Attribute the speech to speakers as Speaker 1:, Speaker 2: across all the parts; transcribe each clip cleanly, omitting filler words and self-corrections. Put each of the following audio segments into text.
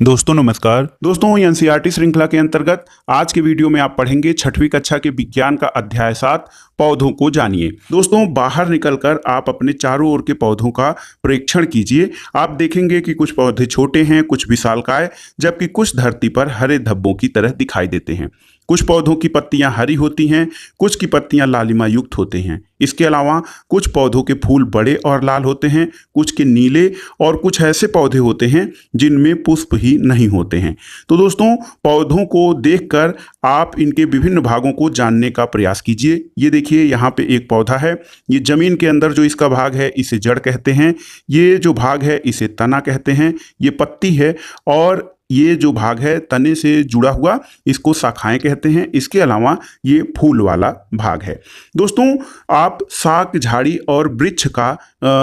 Speaker 1: दोस्तों नमस्कार। दोस्तों एनसीईआरटी श्रृंखला के अंतर्गत आज के वीडियो में आप पढ़ेंगे छठवीं कक्षा के विज्ञान का अध्याय 7 पौधों को जानिए। दोस्तों बाहर निकलकर आप अपने चारों ओर के पौधों का परीक्षण कीजिए। आप देखेंगे कि कुछ पौधे छोटे हैं, कुछ विशालकाय, जबकि कुछ धरती पर हरे धब्बों की तरह दिखाई देते हैं। कुछ पौधों की पत्तियां हरी होती हैं, कुछ की पत्तियां लालिमा युक्त होते हैं। इसके अलावा कुछ पौधों के फूल बड़े और लाल होते हैं, कुछ के नीले, और कुछ ऐसे पौधे होते हैं जिनमें पुष्प ही नहीं होते हैं। तो दोस्तों पौधों को देखकर आप इनके विभिन्न भागों को जानने का प्रयास कीजिए। ये देखिए यहाँ पे एक पौधा है, ये जमीन के अंदर जो इसका भाग है इसे जड़ कहते हैं, ये जो भाग है इसे तना कहते हैं, ये पत्ती है, और ये जो भाग है तने से जुड़ा हुआ इसको शाखाएं कहते हैं। इसके अलावा ये फूल वाला भाग है। दोस्तों आप शाक झाड़ी और वृक्ष का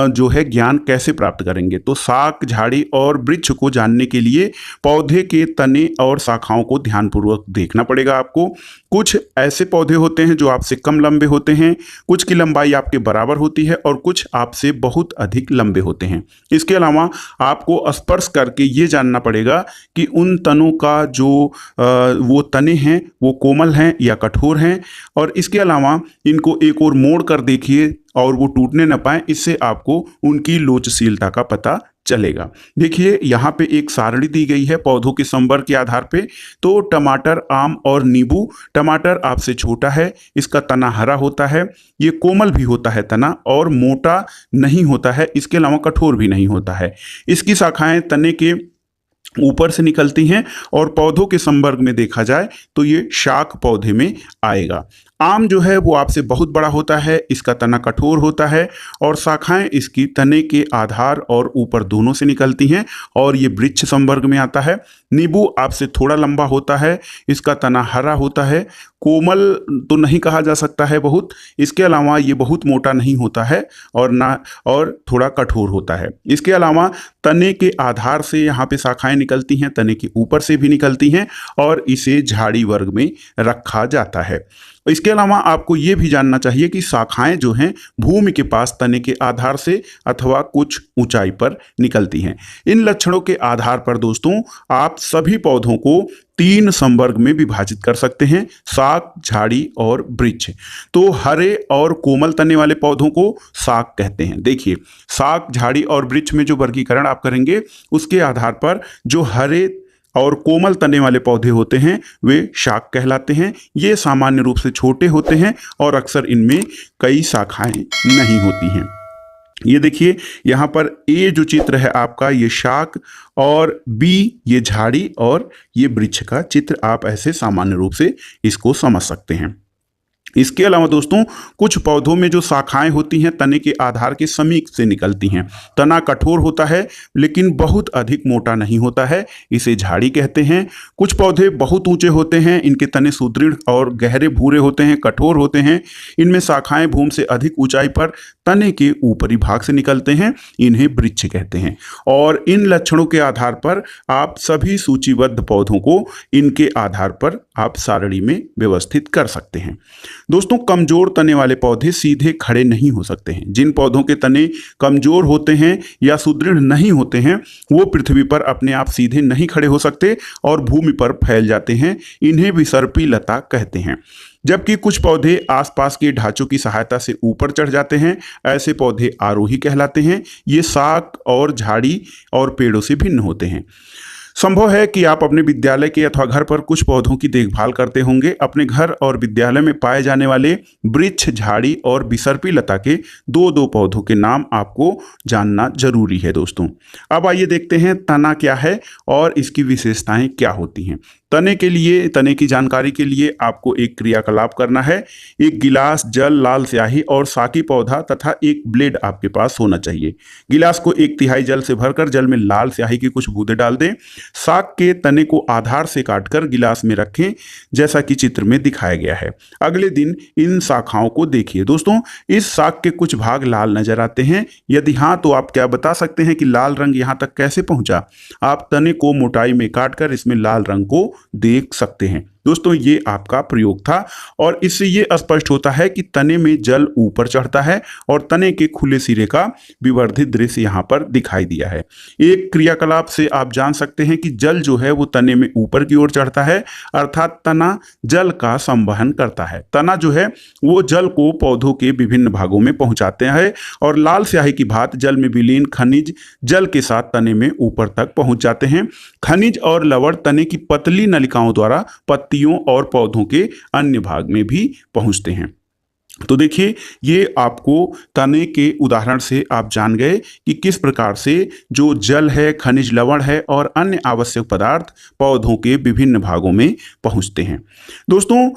Speaker 1: जो है ज्ञान कैसे प्राप्त करेंगे? तो शाक झाड़ी और वृक्ष को जानने के लिए पौधे के तने और शाखाओं को ध्यानपूर्वक देखना पड़ेगा आपको। कुछ ऐसे पौधे होते हैं जो आपसे कम लंबे होते हैं, कुछ की लंबाई आपके बराबर होती है और कुछ आपसे बहुत अधिक लंबे होते हैं। इसके अलावा आपको स्पर्श करके ये जानना पड़ेगा कि उन तनों का जो वो तने हैं वो कोमल हैं या कठोर हैं, और इसके अलावा इनको एक और मोड़ कर देखिए और वो टूटने न पाए, इससे आपको उनकी लोचशीलता का पता चलेगा। देखिए यहाँ पे एक सारणी दी गई है पौधों के संवर्ग के आधार पे। तो टमाटर, आम और नींबू। टमाटर आपसे छोटा है, इसका तना हरा होता है, ये कोमल भी होता है तना और मोटा नहीं होता है, इसके अलावा कठोर भी नहीं होता है। इसकी शाखाएं तने के ऊपर से निकलती हैं और पौधों के संवर्ग में देखा जाए तो ये शाक पौधे में आएगा। आम जो है वो आपसे बहुत बड़ा होता है, इसका तना कठोर होता है और शाखाएं इसकी तने के आधार और ऊपर दोनों से निकलती हैं और ये वृक्ष संवर्ग में आता है। नींबू आपसे थोड़ा लंबा होता है, इसका तना हरा होता है, कोमल तो नहीं कहा जा सकता है बहुत, इसके अलावा ये बहुत मोटा नहीं होता है और थोड़ा कठोर होता है। इसके अलावा तने के आधार से यहाँ पे शाखाएं निकलती हैं, तने के ऊपर से भी निकलती हैं और इसे झाड़ी वर्ग में रखा जाता है। इसके अलावा आपको ये भी जानना चाहिए कि शाखाएं जो हैं भूमि के पास तने के आधार से अथवा कुछ ऊंचाई पर निकलती हैं। इन लक्षणों के आधार पर दोस्तों आप सभी पौधों को 3 संवर्ग में विभाजित कर सकते हैं, शाक, झाड़ी और वृक्ष। तो हरे और कोमल तने वाले पौधों को शाक कहते हैं। देखिए शाक, झाड़ी और वृक्ष में जो वर्गीकरण आप करेंगे उसके आधार पर जो हरे और कोमल तने वाले पौधे होते हैं वे शाक कहलाते हैं। ये सामान्य रूप से छोटे होते हैं और अक्सर इनमें कई शाखाएं नहीं होती हैं। ये देखिए यहाँ पर ए जो चित्र है आपका, ये शाक, और बी ये झाड़ी और ये वृक्ष का चित्र। आप ऐसे सामान्य रूप से इसको समझ सकते हैं। इसके अलावा दोस्तों कुछ पौधों में जो शाखाएं होती हैं तने के आधार के समीप से निकलती हैं। तना कठोर होता है लेकिन बहुत अधिक मोटा नहीं होता है, इसे झाड़ी कहते हैं। कुछ पौधे बहुत ऊंचे होते हैं, इनके तने सुदृढ़ और गहरे भूरे होते हैं, कठोर होते हैं। इनमें शाखाएं भूमि से अधिक ऊंचाई पर तने के ऊपरी भाग से निकलते हैं, इन्हें वृक्ष कहते हैं। और इन लक्षणों के आधार पर आप सभी सूचीबद्ध पौधों को इनके आधार पर आप सारणी में व्यवस्थित कर सकते हैं। दोस्तों कमजोर तने वाले पौधे सीधे खड़े नहीं हो सकते हैं। जिन पौधों के तने कमजोर होते हैं या सुदृढ़ नहीं होते हैं वो पृथ्वी पर अपने आप सीधे नहीं खड़े हो सकते और भूमि पर फैल जाते हैं, इन्हें विसर्पी लता कहते हैं। जबकि कुछ पौधे आसपास के ढांचों की सहायता से ऊपर चढ़ जाते हैं, ऐसे पौधे आरोही कहलाते हैं। ये शाक और झाड़ी और पेड़ों से भिन्न होते हैं। संभव है कि आप अपने विद्यालय के अथवा घर पर कुछ पौधों की देखभाल करते होंगे। अपने घर और विद्यालय में पाए जाने वाले वृक्ष, झाड़ी और विसर्पी लता के 2-2 पौधों के नाम आपको जानना जरूरी है दोस्तों। अब आइए देखते हैं तना क्या है और इसकी विशेषताएं क्या होती हैं। तने की जानकारी के लिए आपको एक क्रियाकलाप करना है। एक गिलास, जल, लाल स्याही और साकी पौधा तथा एक ब्लेड आपके पास होना चाहिए। गिलास को 1/3 जल से भरकर जल में लाल स्याही की कुछ बूंदें डाल दें। शाक के तने को आधार से काटकर गिलास में रखें जैसा कि चित्र में दिखाया गया है। अगले दिन इन शाखाओं को देखिए। दोस्तों इस शाक के कुछ भाग लाल नजर आते हैं, यदि हाँ तो आप क्या बता सकते हैं कि लाल रंग यहाँ तक कैसे पहुंचा? आप तने को मोटाई में काटकर इसमें लाल रंग को देख सकते हैं। दोस्तों ये आपका प्रयोग था और इससे ये स्पष्ट होता है कि तने में जल ऊपर चढ़ता है और तने के खुले सिरे का विवर्धित दृश्य यहाँ पर दिखाई दिया है। एक क्रियाकलाप से आप जान सकते हैं कि जल जो है वो तने में ऊपर की ओर चढ़ता है, अर्थात तना जल का संवहन करता है। तना जो है वो जल को पौधों के विभिन्न भागों में पहुंचाते हैं और लाल स्याही की भांति जल में विलीन खनिज जल के साथ तने में ऊपर तक पहुंच जाते हैं। खनिज और लवण तने की पतली नलिकाओं द्वारा पत्तियों और पौधों के अन्य भाग में भी पहुंचते हैं। तो देखिए ये आपको तने के उदाहरण से आप जान गए कि किस प्रकार से जो जल है, खनिज लवण है और अन्य आवश्यक पदार्थ पौधों के विभिन्न भागों में पहुंचते हैं। दोस्तों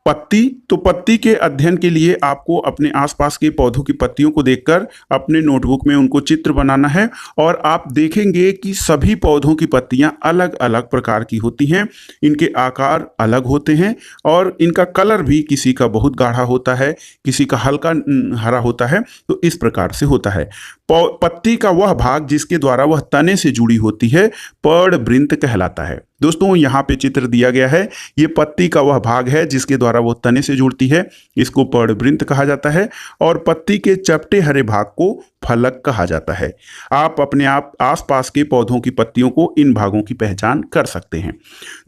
Speaker 1: पत्ती के अध्ययन के लिए आपको अपने आसपास के पौधों की पत्तियों को देखकर अपने नोटबुक में उनको चित्र बनाना है और आप देखेंगे कि सभी पौधों की पत्तियां अलग अलग प्रकार की होती हैं, इनके आकार अलग होते हैं और इनका कलर भी किसी का बहुत गाढ़ा होता है, किसी का हल्का हरा होता है। तो इस प्रकार से होता है। पत्ती का वह भाग जिसके द्वारा वह तने से जुड़ी होती है पर्णवृंत कहलाता है। दोस्तों यहाँ पे चित्र दिया गया है, ये पत्ती का वह भाग है जिसके द्वारा वो तने से जुड़ती है, इसको पर्णवृंत कहा जाता है और पत्ती के चपटे हरे भाग को फलक कहा जाता है। आप अपने आसपास के पौधों की पत्तियों को इन भागों की पहचान कर सकते हैं।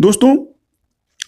Speaker 1: दोस्तों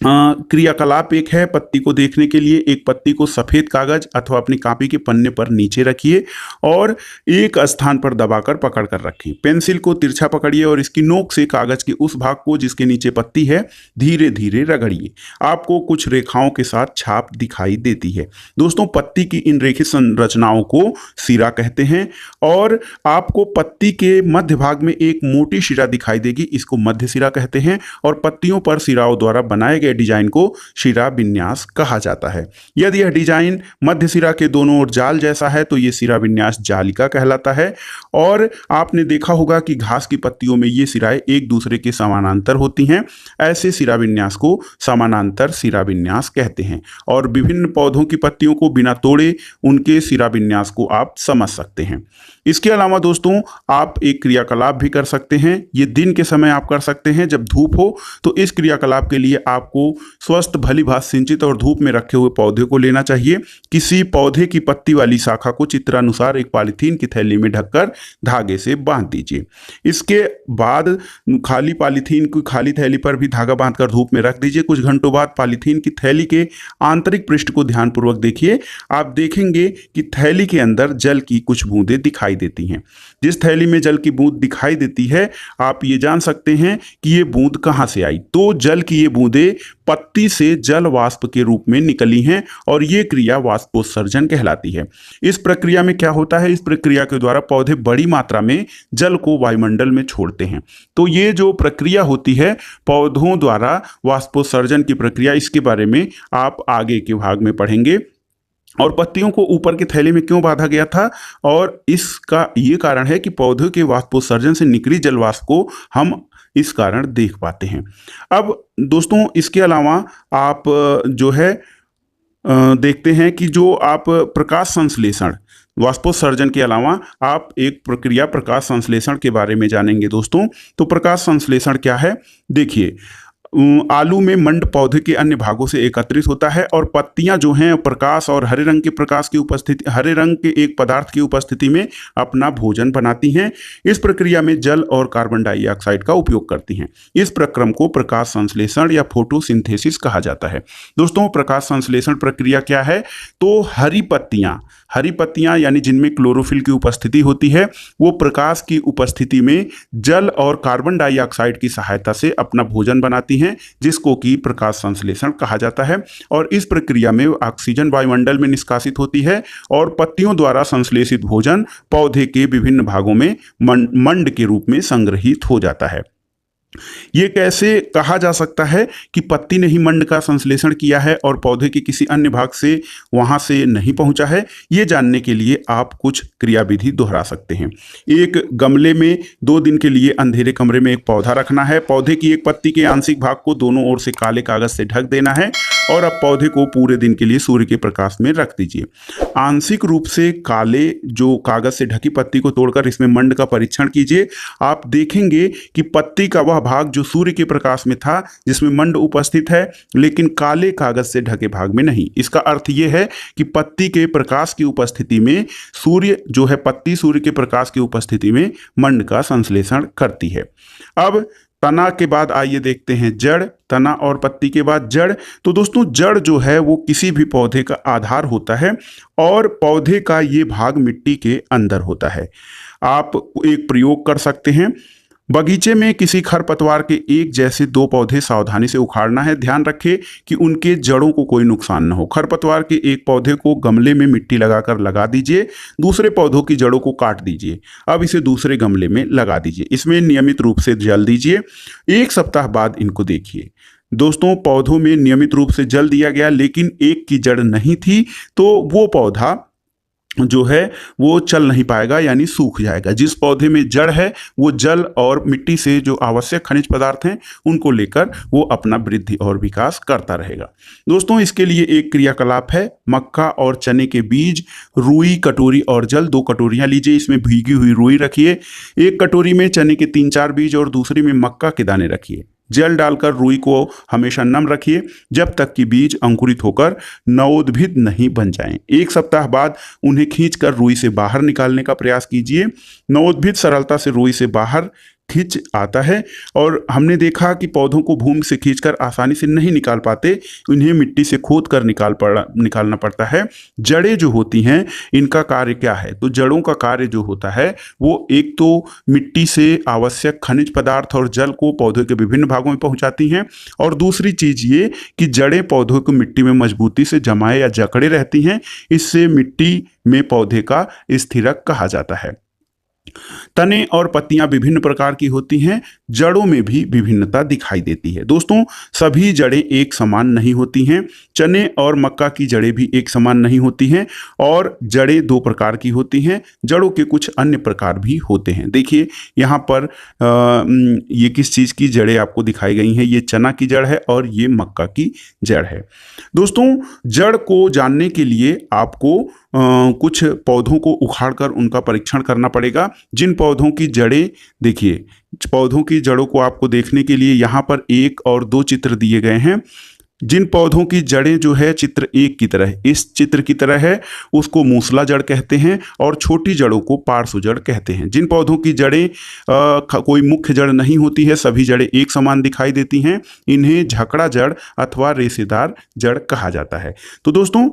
Speaker 1: क्रियाकलाप एक है पत्ती को देखने के लिए। एक पत्ती को सफ़ेद कागज अथवा अपनी कॉपी के पन्ने पर नीचे रखिए और एक स्थान पर दबाकर पकड़ कर रखें। पेंसिल को तिरछा पकड़िए और इसकी नोक से कागज के उस भाग को जिसके नीचे पत्ती है धीरे धीरे रगड़िए। आपको कुछ रेखाओं के साथ छाप दिखाई देती है। दोस्तों पत्ती की इन रेखीय संरचनाओं को सिरा कहते हैं और आपको पत्ती के मध्य भाग में एक मोटी सिरा दिखाई देगी, इसको मध्य सिरा कहते हैं और पत्तियों पर सिराओं द्वारा बनाए गए डिजाइन को सिरा विन्यास कहा जाता है। यदि यह डिजाइन मध्य सिरा के दोनों ओर जाल जैसा है तो यह सिरा विन्यास जालिका कहलाता है। और आपने देखा होगा कि घास की पत्तियों में ये सिराएं एक दूसरे के समानांतर होती हैं, ऐसे सिरा विन्यास को समानांतर सिरा विन्यास कहते हैं। और विभिन्न पौधों की पत्तियों को बिना तोड़े उनके सिरा विन्यास को आप समझ सकते हैं। इसके अलावा दोस्तों आप एक क्रियाकलाप भी कर सकते हैं, ये दिन के समय आप कर सकते हैं जब धूप हो। तो इस क्रियाकलाप के लिए आपको स्वस्थ भली भांति सिंचित और धूप में रखे हुए पौधे को लेना चाहिए। किसी पौधे की पत्ती वाली शाखा को चित्रानुसार एक पॉलीथीन की थैली में ढककर धागे से बांध दीजिए। इसके बाद खाली पॉलीथीन की खाली थैली पर भी धागा बांधकर धूप में रख दीजिए। कुछ घंटों बाद पॉलीथीन की थैली के आंतरिक पृष्ठ को ध्यानपूर्वक देखिए। आप देखेंगे कि थैली के अंदर जल की कुछ बूंदें दिखाई देती हैं। जिस थैली में जल की बूंद दिखाई देती है आप ये जान सकते हैं कि ये बूंद कहां से आई। तो जल की ये बूंदें पत्ती से जल वाष्प के रूप में निकली हैं और ये क्रिया वाष्पोत्सर्जन कहलाती है। इस प्रक्रिया में क्या होता है, इस प्रक्रिया के द्वारा पौधे बड़ी मात्रा में जल को वायुमंडल में छोड़ते हैं। तो ये जो प्रक्रिया होती है पौधों द्वारा वाष्पोत्सर्जन की प्रक्रिया, इसके बारे में आप आगे के भाग में पढ़ेंगे। और पत्तियों को ऊपर की थैली में क्यों बांधा गया था, और इसका ये कारण है कि पौधों के वाष्पोत्सर्जन से निकली जल वाष्प को हम इस कारण देख पाते हैं। अब दोस्तों इसके अलावा आप जो है देखते हैं कि जो आप प्रकाश संश्लेषण, वाष्पोत्सर्जन के अलावा आप एक प्रक्रिया प्रकाश संश्लेषण के बारे में जानेंगे। दोस्तों तो प्रकाश संश्लेषण क्या है, देखिए आलू में मंड पौधे के अन्य भागों से एकत्रित होता है और पत्तियां जो हैं प्रकाश और हरे रंग के प्रकाश की उपस्थिति, हरे रंग के एक पदार्थ की उपस्थिति में अपना भोजन बनाती हैं। इस प्रक्रिया में जल और कार्बन डाइऑक्साइड का उपयोग करती हैं। इस प्रक्रम को प्रकाश संश्लेषण या फोटोसिंथेसिस कहा जाता है। दोस्तों प्रकाश संश्लेषण प्रक्रिया क्या है, तो हरी पत्तियां यानी जिनमें क्लोरोफिल की उपस्थिति होती है, वो प्रकाश की उपस्थिति में जल और कार्बन डाइऑक्साइड की सहायता से अपना भोजन बनाती हैं, जिसको कि प्रकाश संश्लेषण कहा जाता है। और इस प्रक्रिया में ऑक्सीजन वायुमंडल में निष्कासित होती है और पत्तियों द्वारा संश्लेषित भोजन पौधे के विभिन्न भागों में मंड के रूप में संग्रहित हो जाता है। ये कैसे कहा जा सकता है कि पत्ती ने ही मंड का संश्लेषण किया है और पौधे के किसी अन्य भाग से वहां से नहीं पहुंचा है, ये जानने के लिए आप कुछ क्रियाविधि दोहरा सकते हैं। एक गमले में 2 दिन के लिए अंधेरे कमरे में एक पौधा रखना है। पौधे की एक पत्ती के आंशिक भाग को दोनों ओर से काले कागज से ढक देना है और अब पौधे को पूरे दिन के लिए सूर्य के प्रकाश में रख दीजिए। आंशिक रूप से काले जो कागज से ढकी पत्ती को तोड़कर इसमें मंड का परीक्षण कीजिए। आप देखेंगे कि पत्ती का वह भाग जो सूर्य के प्रकाश में था, जिसमें मंड उपस्थित है, लेकिन काले कागज से ढके भाग में नहीं। इसका अर्थ यह है कि पत्ती के प्रकाश की उपस्थिति में सूर्य जो है, पत्ती सूर्य के प्रकाश की उपस्थिति में मंड का संश्लेषण करती है। अब तना के बाद आइए देखते हैं जड़। तना और पत्ती के बाद जड़। तो दोस्तों जड़ जो है वो किसी भी पौधे का आधार होता है और पौधे का ये भाग मिट्टी के अंदर होता है। आप एक प्रयोग कर सकते हैं। बगीचे में किसी खरपतवार के एक जैसे दो पौधे सावधानी से उखाड़ना है। ध्यान रखें कि उनके जड़ों को कोई नुकसान न हो। खरपतवार के एक पौधे को गमले में मिट्टी लगाकर लगा दीजिए, दूसरे पौधों की जड़ों को काट दीजिए। अब इसे दूसरे गमले में लगा दीजिए। इसमें नियमित रूप से जल दीजिए। 1 सप्ताह बाद इनको देखिए। दोस्तों पौधों में नियमित रूप से जल दिया गया, लेकिन एक की जड़ नहीं थी, तो वो पौधा जो है वो चल नहीं पाएगा, यानी सूख जाएगा। जिस पौधे में जड़ है वो जल और मिट्टी से जो आवश्यक खनिज पदार्थ हैं उनको लेकर वो अपना वृद्धि और विकास करता रहेगा। दोस्तों इसके लिए एक क्रियाकलाप है। मक्का और चने के बीज, रुई, कटोरी और जल, 2 कटोरियां लीजिए। इसमें भीगी हुई रुई रखिए। एक कटोरी में चने के 3-4 बीज और दूसरी में मक्का के दाने रखिए। जल डालकर रुई को हमेशा नम रखिए जब तक कि बीज अंकुरित होकर नवोद्भिद नहीं बन जाएं। 1 सप्ताह बाद उन्हें खींचकर रुई से बाहर निकालने का प्रयास कीजिए। नवोद्भिद सरलता से रुई से बाहर खींच आता है और हमने देखा कि पौधों को भूमि से खींचकर आसानी से नहीं निकाल पाते, इन्हें मिट्टी से खोद कर निकालना पड़ता है। जड़ें जो होती हैं इनका कार्य क्या है? तो जड़ों का कार्य जो होता है वो एक तो मिट्टी से आवश्यक खनिज पदार्थ और जल को पौधे के विभिन्न भागों में पहुंचाती हैं, और दूसरी चीज ये कि जड़ें पौधों को मिट्टी में मजबूती से जमाए या जकड़े रहती हैं। इससे मिट्टी में पौधे का स्थिरक कहा जाता है। तने और पत्तियां विभिन्न प्रकार की होती हैं, जड़ों में भी विभिन्नता दिखाई देती है। दोस्तों सभी जड़ें एक समान नहीं होती हैं। चने और मक्का की जड़ें भी एक समान नहीं होती हैं और जड़ें 2 प्रकार की होती हैं। जड़ों के कुछ अन्य प्रकार भी होते हैं। देखिए यहाँ पर ये किस चीज़ की जड़ें आपको दिखाई गई हैं। ये चना की जड़ है और ये मक्का की जड़ है। दोस्तों जड़ को जानने के लिए आपको कुछ पौधों को उखाड़कर उनका परीक्षण करना पड़ेगा। जिन पौधों की जड़ें, देखिए पौधों की जड़ों को आपको देखने के लिए यहाँ पर 1 और 2 चित्र दिए गए हैं। जिन पौधों की जड़ें जो है चित्र 1 की तरह, इस चित्र की तरह है, उसको मूसला जड़ कहते हैं और छोटी जड़ों को पार्श्व जड़ कहते हैं। जिन पौधों की जड़ें कोई मुख्य जड़ नहीं होती है, सभी जड़ें एक समान दिखाई देती हैं, इन्हें झकड़ा जड़ अथवा रेशेदार जड़ कहा जाता है। तो दोस्तों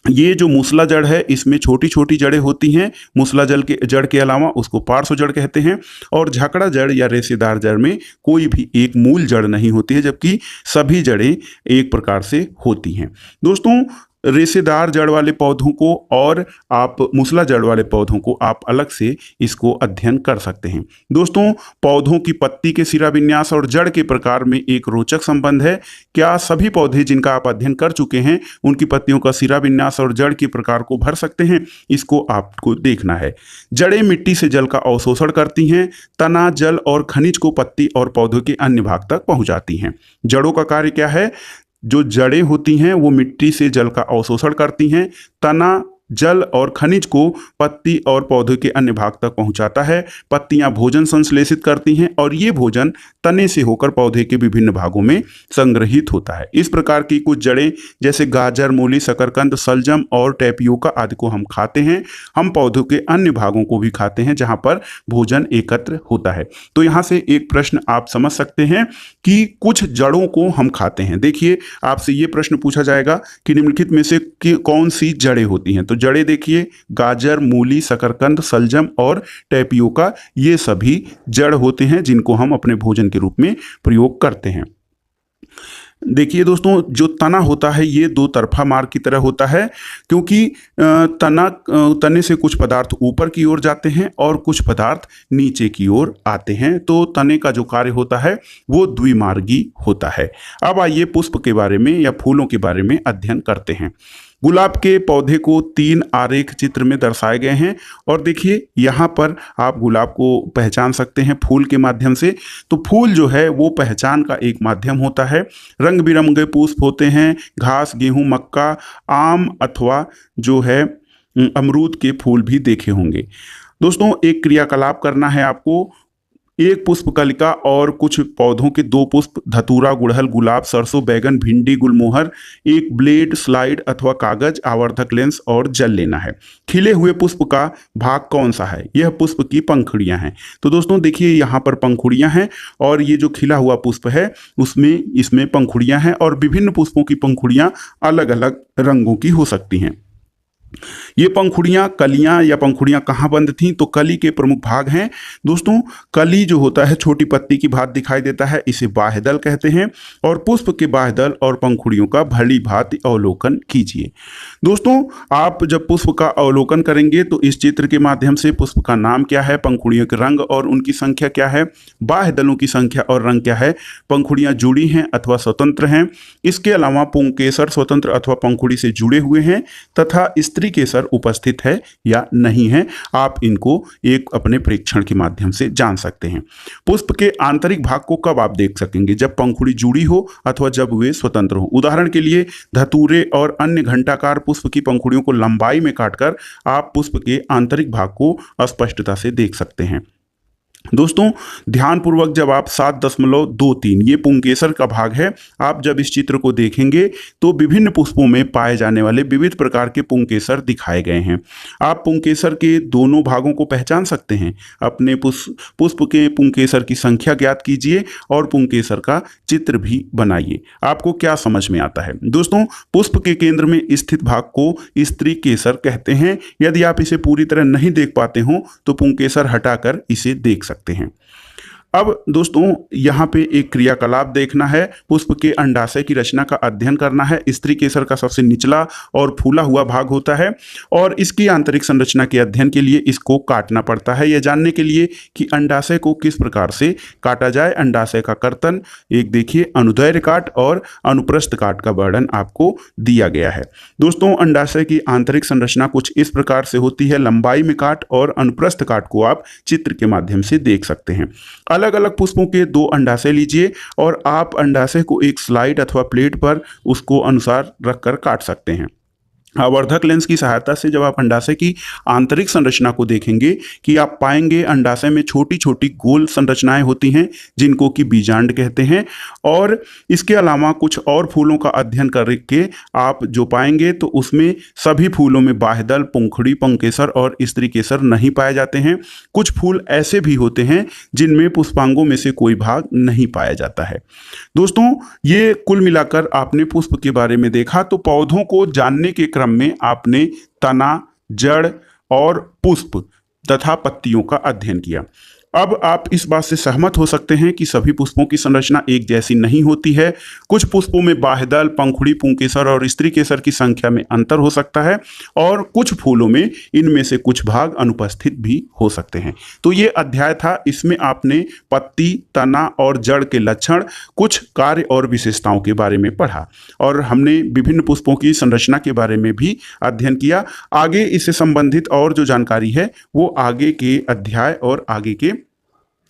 Speaker 1: ये जो मूसला जड़ है इसमें छोटी छोटी जड़ें होती हैं। मूसला जड़ के अलावा उसको पार्श्व जड़ कहते हैं। और झकड़ा जड़ या रेशेदार जड़ में कोई भी एक मूल जड़ नहीं होती है, जबकि सभी जड़ें एक प्रकार से होती हैं। दोस्तों रेशेदार जड़ वाले पौधों को और आप मूसला जड़ वाले पौधों को आप अलग से इसको अध्ययन कर सकते हैं। दोस्तों पौधों की पत्ती के सिरा विन्यास और जड़ के प्रकार में एक रोचक संबंध है। क्या सभी पौधे जिनका आप अध्ययन कर चुके हैं उनकी पत्तियों का सिरा विन्यास और जड़ के प्रकार को भर सकते हैं? इसको आपको देखना है। जड़ें मिट्टी से जल का अवशोषण करती हैं। तना जल और खनिज को पत्ती और पौधों के अन्य भाग तक पहुंचाती हैं। जड़ों का कार्य क्या है? जो जड़ें होती हैं वो मिट्टी से जल का अवशोषण करती हैं। तना जल और खनिज को पत्ती और पौधे के अन्य भाग तक पहुंचाता है। पत्तियां भोजन संश्लेषित करती हैं और ये भोजन तने से होकर पौधे के विभिन्न भागों में संग्रहित होता है। इस प्रकार की कुछ जड़ें जैसे गाजर, मूली, शकरकंद, शलजम और टैपियोका आदि को हम खाते हैं। हम पौधों के अन्य भागों को भी खाते हैं जहां पर भोजन एकत्र होता है। तो यहाँ से एक प्रश्न आप समझ सकते हैं कि कुछ जड़ों को हम खाते हैं। देखिए आपसे ये प्रश्न पूछा जाएगा कि निम्नलिखित में से कौन सी जड़ें होती हैं? तो जड़ें देखिए गाजर, मूली, शकरकंद, शलजम और टैपियोका, ये सभी जड़ होते हैं जिनको हम अपने भोजन के रूप में प्रयोग करते हैं। देखिए दोस्तों जो तना होता है ये 2 तरफा मार्ग की तरह होता है, क्योंकि तने से कुछ पदार्थ ऊपर की ओर जाते हैं और कुछ पदार्थ नीचे की ओर आते हैं। तो तने का जो कार्य होता है वो द्विमार्गी होता है। अब आइए पुष्प के बारे में या फूलों के बारे में अध्ययन करते हैं। गुलाब के पौधे को 3 आरेख चित्र में दर्शाए गए हैं और देखिए यहाँ पर आप गुलाब को पहचान सकते हैं फूल के माध्यम से। तो फूल जो है वो पहचान का एक माध्यम होता है। रंग बिरंगे पुष्प होते हैं, घास, गेहूं, मक्का, आम अथवा जो है अमरूद के फूल भी देखे होंगे। दोस्तों एक क्रियाकलाप करना है आपको। एक पुष्पकलिका और कुछ पौधों के 2 पुष्प, धतूरा, गुड़हल, गुलाब, सरसों, बैगन, भिंडी, गुलमोहर, एक ब्लेड, स्लाइड अथवा कागज, आवर्धक लेंस और जल लेना है। खिले हुए पुष्प का भाग कौन सा है? यह पुष्प की पंखुड़ियां हैं। तो दोस्तों देखिए यहाँ पर पंखुड़ियां हैं और ये जो खिला हुआ पुष्प है इसमें पंखुड़ियां हैं और विभिन्न पुष्पों की पंखुड़ियां अलग अलग रंगों की हो सकती हैं। ये पंखुड़ियाँ, कलियाँ या पंखुड़ियाँ कहाँ बंद थीं? तो कली के प्रमुख भाग हैं। दोस्तों कली जो होता है छोटी पत्ती की भांति दिखाई देता है, इसे बाह्यदल कहते हैं। और पुष्प के बाह्यदल और पंखुड़ियों का भली भांति अवलोकन कीजिए। दोस्तों आप जब पुष्प का अवलोकन करेंगे तो इस चित्र के माध्यम से पुष्प का नाम क्या है, पंखुड़ियों के रंग और उनकी संख्या क्या है, बाह्यदलों की संख्या और रंग क्या है, पंखुड़ियाँ जुड़ी हैं अथवा स्वतंत्र हैं। इसके अलावा पुंकेसर स्वतंत्र अथवा पंखुड़ी से जुड़े हुए हैं तथा स्त्री केसर उपस्थित है या नहीं है, आप इनको एक अपने परीक्षण के माध्यम से जान सकते हैं। पुष्प के आंतरिक भाग को कब आप देख सकेंगे? जब पंखुड़ी जुड़ी हो अथवा जब वे स्वतंत्र हो। उदाहरण के लिए धतूरे और अन्य घंटाकार पुष्प की पंखुड़ियों को लंबाई में काटकर आप पुष्प के आंतरिक भाग को स्पष्टता से देख सकते हैं। दोस्तों ध्यानपूर्वक जब आप 7.23 ये पुंकेसर का भाग है, आप जब इस चित्र को देखेंगे तो विभिन्न पुष्पों में पाए जाने वाले विविध प्रकार के पुंकेसर दिखाए गए हैं। आप पुंकेसर के दोनों भागों को पहचान सकते हैं। अपने पुष्प के पुंकेसर की संख्या ज्ञात कीजिए और पुंकेसर का चित्र भी बनाइए। आपको क्या समझ में आता है? दोस्तों पुष्प के केंद्र में स्थित भाग को स्त्री केसर कहते हैं। यदि आप इसे पूरी तरह नहीं देख पाते हो तो पुंकेसर हटाकर इसे देख सकते हैं। अब दोस्तों यहाँ पे एक क्रियाकलाप देखना है। पुष्प के अंडाशय की रचना का अध्ययन करना है। स्त्री केसर का सबसे निचला और फूला हुआ भाग होता है और इसकी आंतरिक संरचना के अध्ययन के लिए इसको काटना पड़ता है, यह जानने के लिए कि अंडाशय को किस प्रकार से काटा जाए। अंडाशय का कर्तन एक देखिए अनुदैर्घ्य काट और अनुप्रस्थ काट का वर्णन आपको दिया गया है। दोस्तों अंडाशय की आंतरिक संरचना कुछ इस प्रकार से होती है। लंबाई में काट और अनुप्रस्थ काट को आप चित्र के माध्यम से देख सकते हैं। अलग अलग पुष्पों के 2 अंडाशय लीजिए और आप अंडाशय को एक स्लाइड अथवा प्लेट पर उसको अनुसार रखकर काट सकते हैं। आवर्धक लेंस की सहायता से जब आप अंडाशय की आंतरिक संरचना को देखेंगे कि आप पाएंगे अंडाशय में छोटी छोटी गोल संरचनाएं होती हैं जिनको कि बीजांड कहते हैं। और इसके अलावा कुछ और फूलों का अध्ययन करके आप जो पाएंगे तो उसमें सभी फूलों में बाह्यदल, पुंखुड़ी, पुंकेसर और स्त्री केसर नहीं पाए जाते हैं। कुछ फूल ऐसे भी होते हैं जिनमें पुष्पांगों में से कोई भाग नहीं पाया जाता है। दोस्तों ये कुल मिलाकर आपने पुष्प के बारे में देखा। तो पौधों को जानने के क्रम में आपने तना, जड़ और पुष्प तथा पत्तियों का अध्ययन किया। अब आप इस बात से सहमत हो सकते हैं कि सभी पुष्पों की संरचना एक जैसी नहीं होती है। कुछ पुष्पों में बाह्यदल, पंखुड़ी, पुंकेसर और स्त्री केसर की संख्या में अंतर हो सकता है और कुछ फूलों में इनमें से कुछ भाग अनुपस्थित भी हो सकते हैं। तो ये अध्याय था, इसमें आपने पत्ती, तना और जड़ के लक्षण, कुछ कार्य और विशेषताओं के बारे में पढ़ा और हमने विभिन्न पुष्पों की संरचना के बारे में भी अध्ययन किया। आगे इससे संबंधित और जो जानकारी है वो आगे के अध्याय और आगे के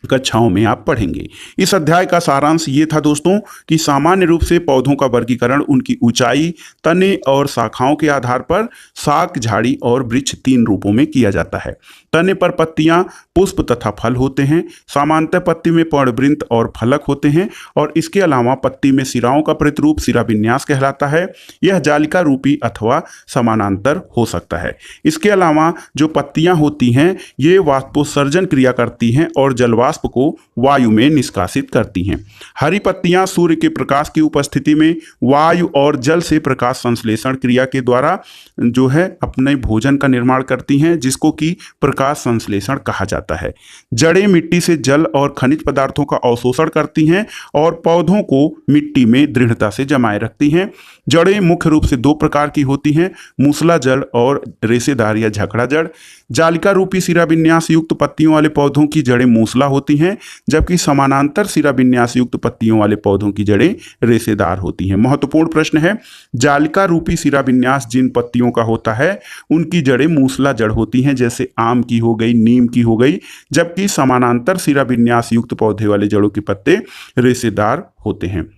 Speaker 1: कक्षाओं में आप पढ़ेंगे। इस अध्याय का सारांश ये था दोस्तों कि सामान्य रूप से पौधों का वर्गीकरण उनकी ऊंचाई, तने और शाखाओं के आधार पर शाक, झाड़ी और वृक्ष 3 रूपों में किया जाता है। तने पर पत्तियां, पुष्प तथा फल होते हैं। सामान्यतः पत्ती में पर्णवृंत और फलक होते हैं और इसके अलावा पत्ती में सिराओं का प्रतिरूप सिराविन्यास कहलाता है। यह जालिका रूपी अथवा समानांतर हो सकता है। इसके अलावा जो पत्तियां होती हैं ये वाष्पोत्सर्जन क्रिया करती हैं और जलवाष्प को वायु में निष्कासित करती हैं। हरी पत्तियां सूर्य के प्रकाश की उपस्थिति में वायु और जल से प्रकाश संश्लेषण क्रिया के द्वारा जो है अपने भोजन का निर्माण करती हैं, जिसको कि प्रकाश संश्लेषण कहा जाता है। जड़ें मिट्टी से जल और खनिज पदार्थों का अवशोषण करती हैं और पौधों को मिट्टी में दृढ़ता से जमाए रखती हैं। जड़ें मुख्य रूप से 2 प्रकार की होती हैं, मूसला जड़ और रेशेदार या झकड़ा जड़। जालिका रूपी सिरा विन्यास युक्त पत्तियों वाले पौधों की जड़ें मूसला होती हैं, जबकि समानांतर सिरा विन्यास युक्त पत्तियों वाले पौधों की जड़ें रेशेदार होती हैं। महत्वपूर्ण प्रश्न है, जालिका रूपी सिरा विन्यास जिन पत्तियों का होता है उनकी जड़ें मूसला जड़ होती हैं, जैसे आम की हो गई, नीम की हो गई, जबकि समानांतर सिरा विन्यास युक्त पौधे वाले जड़ों के पत्ते रेशेदार होते हैं।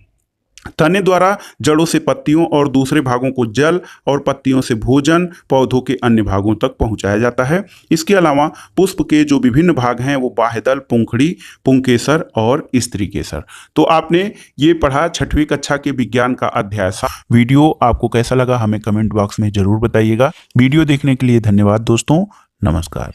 Speaker 1: तने द्वारा जड़ों से पत्तियों और दूसरे भागों को जल और पत्तियों से भोजन पौधों के अन्य भागों तक पहुंचाया जाता है। इसके अलावा पुष्प के जो विभिन्न भाग हैं वो बाह्यदल, पुंखड़ी, पुंकेसर और स्त्री केसर। तो आपने ये पढ़ा 6वीं कक्षा के विज्ञान का अध्याय 7। वीडियो आपको कैसा लगा हमें कमेंट बॉक्स में जरूर बताइएगा। वीडियो देखने के लिए धन्यवाद दोस्तों, नमस्कार।